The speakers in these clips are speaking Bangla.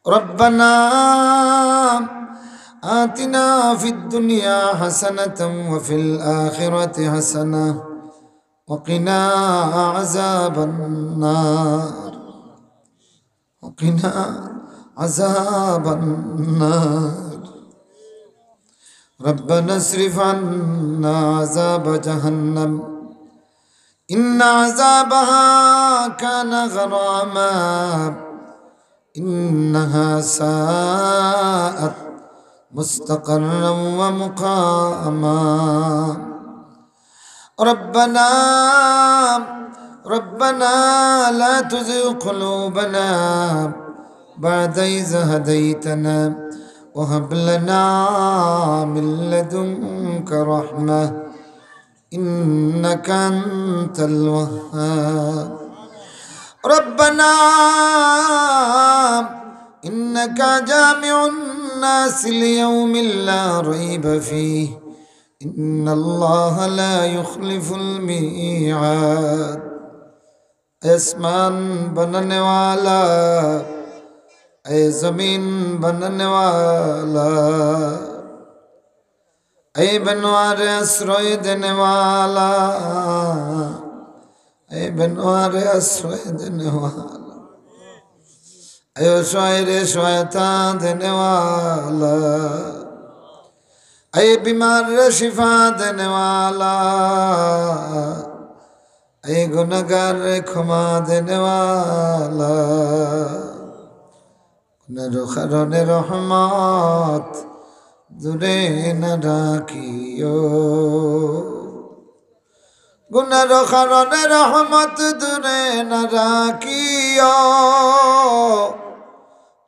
রব্বানা আতিনা ফিদ দুনিয়া হাসানাতাও ওয়া ফিল আখিরাতি হাসানাহ ওয়া কিনা আযাবান নার ওয়া কিনা আযাবান নার রব্বানা ইসরিফ আন্না আযাব জাহান্নাম ইন্না আযাবাহা কানা গরামা إنها ساءت مستقرا ومقاما ربنا لا تزغ قلوبنا بعد إذ هديتنا وهب لنا من لدنك رحمة إنك أنت الوهاب ربنا إنك جامع الناس ليوم لا ريب فيه إن الله لا يخلف الميعاد आसमान बनने वाला ऐ ज़मीन बनने वाला ऐ बनवारे आश्रय देने वाला ऐ बनवारे आश्रय देने वाला ऐ शायरे सहायता देने वाला ऐ बीमार शिफा देने वाला ऐ गुनहगार क्षमा देने वाला गुनहगारों रहमत दूरे न राखियो गुनहगारों रहमत दूरे न राखियो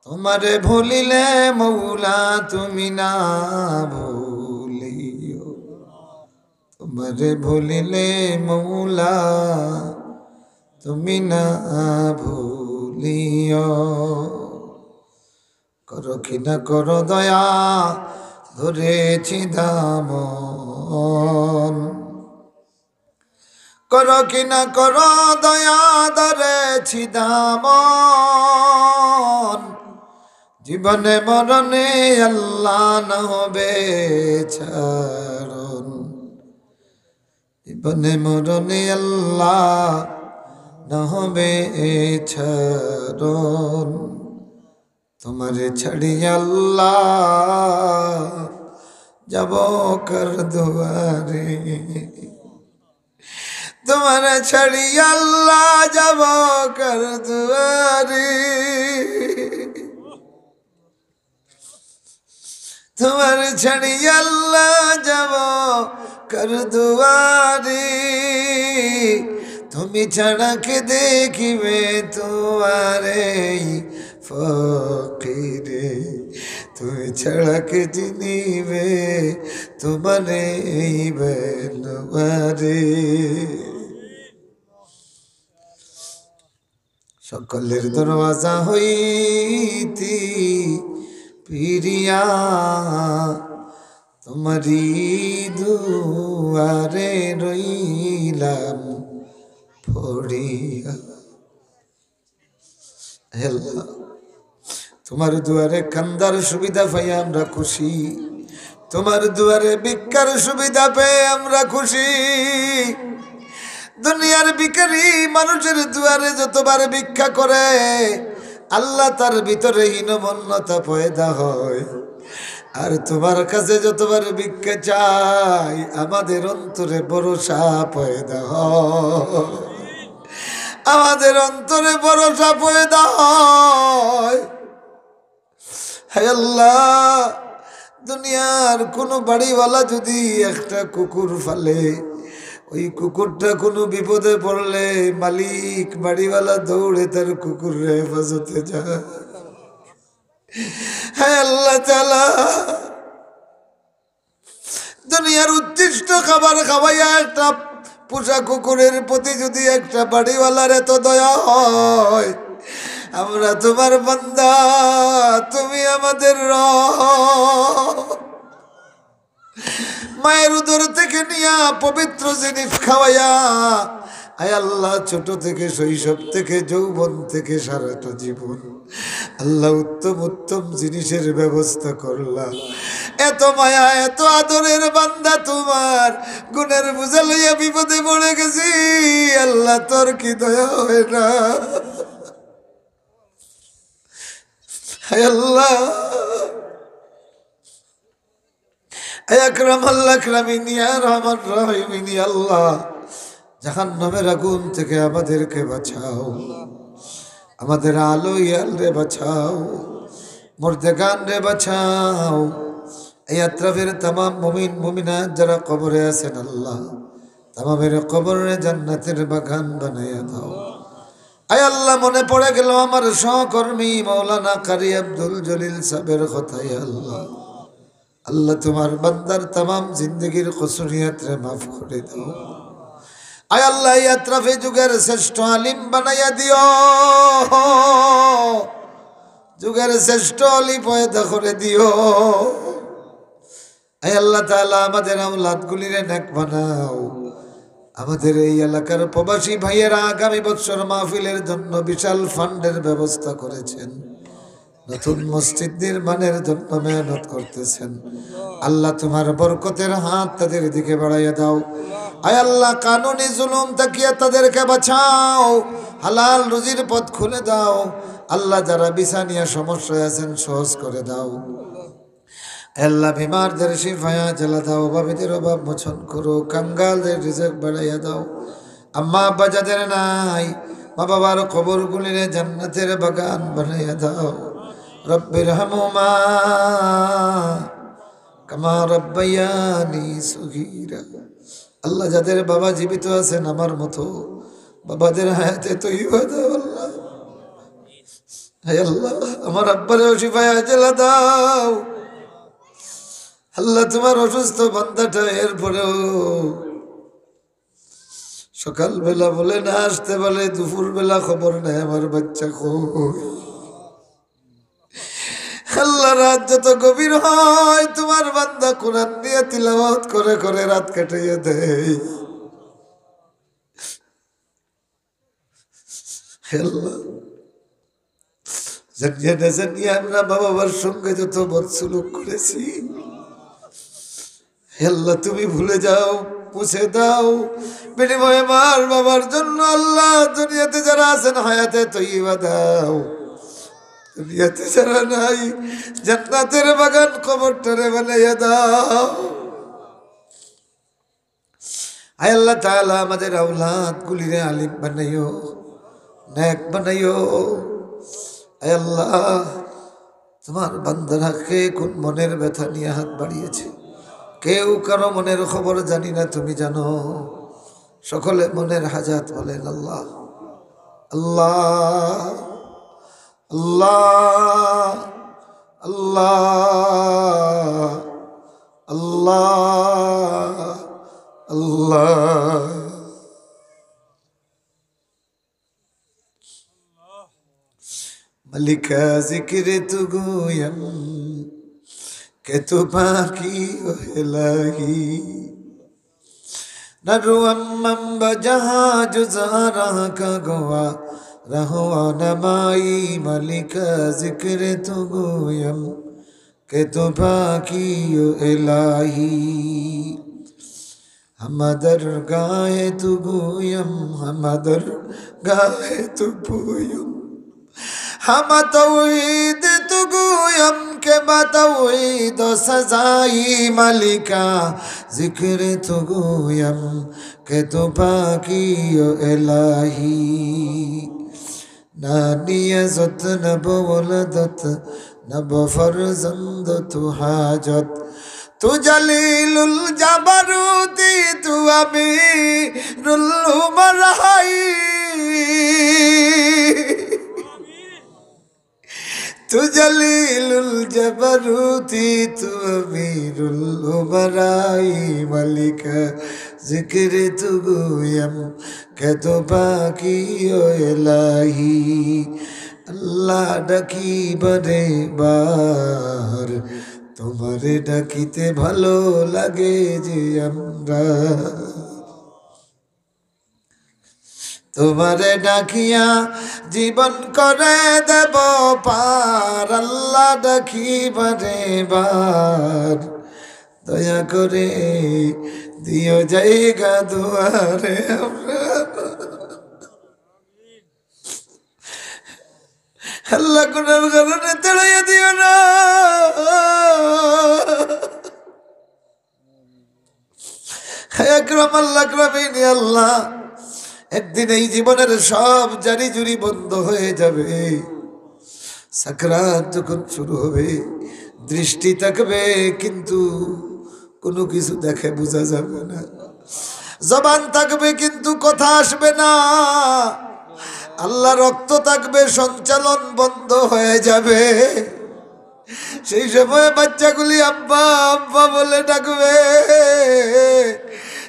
तुम्हारे भूलिले मौला तुमी ना भूलियो तुम्हारे भूलिले मौला तुमी ना भूलियो करो कि न करो दया धरेछि दामन करो कि न करो दया धरेछि दामन জীবনে মরণে আল্লাহ না হবে ছাড়ন জীবনে মরণে আল্লাহ না হবে ছাড়ন তোমারে ছাড়ি আল্লাহ যাব কার দুয়ারে তোমারে ছাড়ি আল্লাহ যাব কার দুয়ারে तुम्हारे छड़ी अल्लाह जब कर दुआरी तुम्हें छड़ा के देखी वे तुम्हारे फकीरे तुम्हें छड़ा के जिनी वे तुम्हारे बनवारे सकलेर दरवाजा हईती पिरिया तुम्हारी दुआरे रइलाम पड़िया अल्लाह तुम्हार दुआरे कांदार सुविधा पाई आमरा खुशी तुम्हार दुआरे भिक्षार सुविधा पेये आमरा खुशी दुनियार भिखारी मानुषेर दुआरे যতবার ভিক্ষা করে আল্লাহ তার ভিতরে হীনমন্যতা পয়দা হয় আর তোমার কাছে যতবার ভিক্ষা চাই আমাদের অন্তরে ভরসা পয়দা হয় আমাদের অন্তরে ভরসা পয়দা হয় হে আল্লাহ দুনিয়ার কোন বাড়িওয়ালা যদি একটা কুকুর ফালে ওই কুকুরটা কোনো বিপদে পড়লে মালিক বাড়িওয়ালা দৌড়ে তার কুকুরের হেফাজতে যায় হে আল্লাহ তাআলা দুনিয়ার উৎকৃষ্ট খাবার খাওয়াইয়া একটা পোষা কুকুরের প্রতি যদি একটা বাড়িওয়ালার এত দয়া হয় আমরা তোমার বান্দা তুমি আমাদের রব মায়ের উদর থেকে নিয়া পবিত্র জিনিস খাওয়াইয়া আয় আল্লাহ, ছোট থেকে শৈশব থেকে যৌবন থেকে সারাটা জীবন আল্লাহ উত্তম উত্তম জিনিসের ব্যবস্থা করলাম। এত মায়া এত আদরের বান্দা তোমার, গুণের বোঝা লইয়া বিপদে পড়ে গেছি। আল্লাহ তোর কি দয়া হয় না? হায় আল্লাহ, আকরাম আল্লাহ আকরামিন ইয়া রহমান রহিমিন, আল্লাহ জাহান্নামের আগুন থেকে আমাদেরকে বাঁচাও, আমাদের আলো ইয়াল রে বাঁচাও, মুর্দেগান রে বাঁচাও। এই আত্রাফের তামাম মুমিন মুমিনাত যারা কবরে আছেন আল্লাহ, তামামের কবরে জান্নাতের বাগান বানাইয়া দাও। আয় আল্লাহ, মনে পড়ে গেল আমার সহকর্মী মাওলানা কারি আব্দুল জলিল সাহেবের কথাই আল্লাহ। আল্লাহ তোমার বান্দার তামাম জিন্দগির কসুরিয়াত রে মাফ করে দাও। আয় আল্লাহ, এই আত্রাফে যুগের শ্রেষ্ঠ আলিম বানাইয়া দিও, যুগের শ্রেষ্ঠ আলী পয়দা করে দিও। আয় আল্লাহ তাআলা, আমাদের আওলাদ গুলিরে নেক বানাও। আমাদের এই এলাকার প্রবাসী ভাইয়েরা আগামী বছর মাহফিলের জন্য বিশাল ফান্ডের ব্যবস্থা করেছেন, নতুন মসজিদ নির্মাণের জন্য মেহনত করতেছেন। আল্লাহ তোমার বরকতের হাত তাদের দিকে বাড়াইয়া দাও। আয় আল্লাহ, কানুনি জুলুম তাকিয়ে তাদেরকে বাঁচাও, হালাল রুজির পথ খুলে দাও। আল্লাহ, যারা বিছা নিয়ে সমস্যায় আছেন সহজ করে দাও। আল্লাহ, বিমারদের শিফায়া জ্বালা দাও, অভাবীদের অভাব মোচন করো, কাঙ্গালদের রিজক বাড়াইয়া দাও। আম্মা আব্বা যাদের নাই, মা বাবার কবর গুলিরে জান্নাতের বাগান বানাইয়া দাও। রব্বির হামুমা কামা রব্বায়ানি সগীরা। আল্লাহ, যাদের বাবা জীবিত আছেন আমার মতো, বাবাদের হায়াতে তৈবা দাও আল্লাহ। হে আল্লাহ, আমার আব্বারেও শিফায়া জ্বালা দাও। আল্লাহ, তোমার অসুস্থ বান্দাটা এরপরেও সকালবেলা বলে না আসতে বলে, দুপুর বেলা খবর নেই আমার বাচ্চা কই। আল্লাহ, রাত যত গভীর হয় তোমার বান্দা কোরআন দিয়ে তিলাওয়াত করে করে রাত কাটাইয়া দেয়। আল্লাহ, জানিয়ে না জানিয়ে আমরা বাবা মার সঙ্গে যত বদসলুক করেছি, আল্লাহ তুমি ভুলে যাও, মুছে দাও। বিনিময়ে মার বাবার জন্য আল্লাহ দুনিয়াতে যারা আছেন হায়াতে তৈবা দাও, দুনিয়াতে যারা নাই জান্নাতের বাগান কবরটারে বানাইয়া দাও। আয় আল্লাহ তাআলা, আমাদের আওলাদ গুলিরে আলিম বানাইও, নেক বানাইও। আয় আল্লাহ, তোমার বান্দারা কে কোন মনের ব্যথা নিয়ে হাত বাড়িয়েছে, কেউ কারো মনের খবর জানি না, তুমি জানো। সকলে মনের হাজাত বলেন আল্লাহ আল্লাহ আল্লাহ আল্লাহ আল্লাহ আল্লাহ। मलिका जिक्र तु गोयम के तु बाकी ओहलाही नरुअम्मम बजहा जुजारा का गोवा रहुआ नमाई। मलिका जिक्र तु गोयम के तु बाकी ओहलाही हमदर गाए तु गोयम हमदर गाए तु गोयम हम तौहीद तु गोयम के बतौहीद सजाई। मलिका जिक्र तु गोयम के तु बाकी इलाही नानियत न बवलदत न बफरजंद तु हाजत तु जलीलुल जबरूती तु अमीरुल उमराई। तु जलीलुल जबरूती तु अमीरुल उमराई। मलिका जिक्र तु गोयम के तु बाकी इलाही अल्लाह डाकी बरे बार तुम्हारे डाकिते भालो लागे जे हमरा তোমারে ডাকিয়া জীবন করে দেব পার, আল্লাহ ডাকিবারে বার, দয়া করে দিও জায়গা দুয়ারে আল্লাহ কোনার কারণে তেড়াইয়া দিও না। আকরাম আল্লাহ আকরামিনী আল্লাহ, একদিন এই জীবনের সব জারি জুরি বন্ধ হয়ে যাবে। সাকরাত যখন শুরু হবে, দৃষ্টি থাকবে কিন্তু কোনো কিছু দেখে বোঝা যাবে না, জবান থাকবে কিন্তু কথা আসবে না, আল্লাহ রক্ত থাকবে সঞ্চালন বন্ধ হয়ে যাবে। সেই সময় বাচ্চাগুলি আব্বা আব্বা বলে ডাকবে,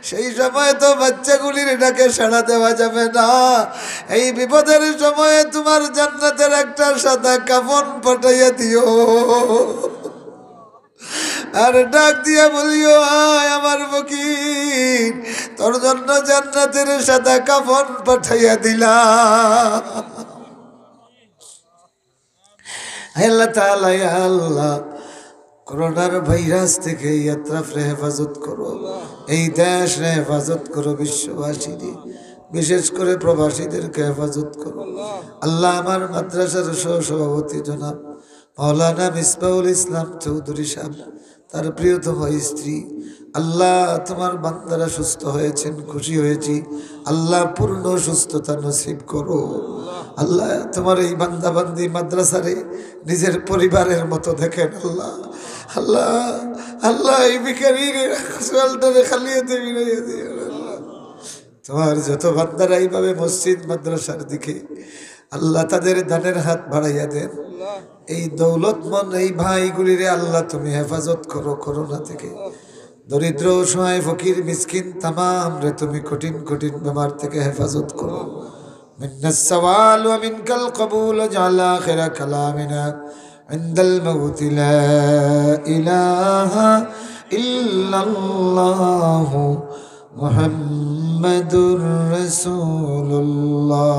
সেই সময় তো বাচ্চাগুলির ডাকে সাড়া দেওয়া যাবে না। এই বিপদের সময়ে তোমার জান্নাতের একটা সাদা কাফন পাঠাইয়া দিও, আর ডাক দিয়া বলিও, আয় আমার ফকির, তোর জন্য জান্নাতের সাদা কাফন পাঠাইয়া দিলাম। আল্লাহ তাআলা, ইয়া আল্লাহ, করোনার ভাইরাস থেকে ইয়াত্রাফরে হেফাজত করো, এই দেশে হেফাজত করো, বিশ্ববাসীর বিশেষ করে প্রবাসীদেরকে হেফাজত করো। আল্লাহ, আমার মাদ্রাসার সহসভাপতি জনাব মাওলানা মিসবাউল ইসলাম চৌধুরী সাহেব, তার প্রিয়তম স্ত্রী, আল্লাহ তোমার বান্দারা সুস্থ হয়েছেন, খুশি হয়েছি, আল্লাহ পূর্ণ সুস্থতা নসিব করো। আল্লাহ, তোমার এই বান্দা বান্দি মাদ্রাসারে নিজের পরিবারের মতো দেখেন আল্লাহ। আল্লাহ আল্লাহ, এই ভিখারির সোয়ালটারে খালিয়ে দেবি, তোমার যত বান্দারা এইভাবে মসজিদ মাদ্রাসার দিকে, আল্লাহ তাদের দানের হাত বাড়াইয়া দেন। এই দৌলতমন এই ভাইগুলিরে আল্লাহ তুমি হেফাজত করো করোনা থেকে। দরিদ্র অসহায় ফকির মিসকিন তামাম রে তুমি কঠিন কঠিন বেমার থেকে হেফাজত করো। মিন্নাস সাওয়াল ওয়া মিনকাল কবুল ওয়াজআল আখিরা কালামিনা ইনদাল মাউত লা ইলাহা ইল্লাল্লাহু মুহাম্মাদুর রাসূলুল্লাহ।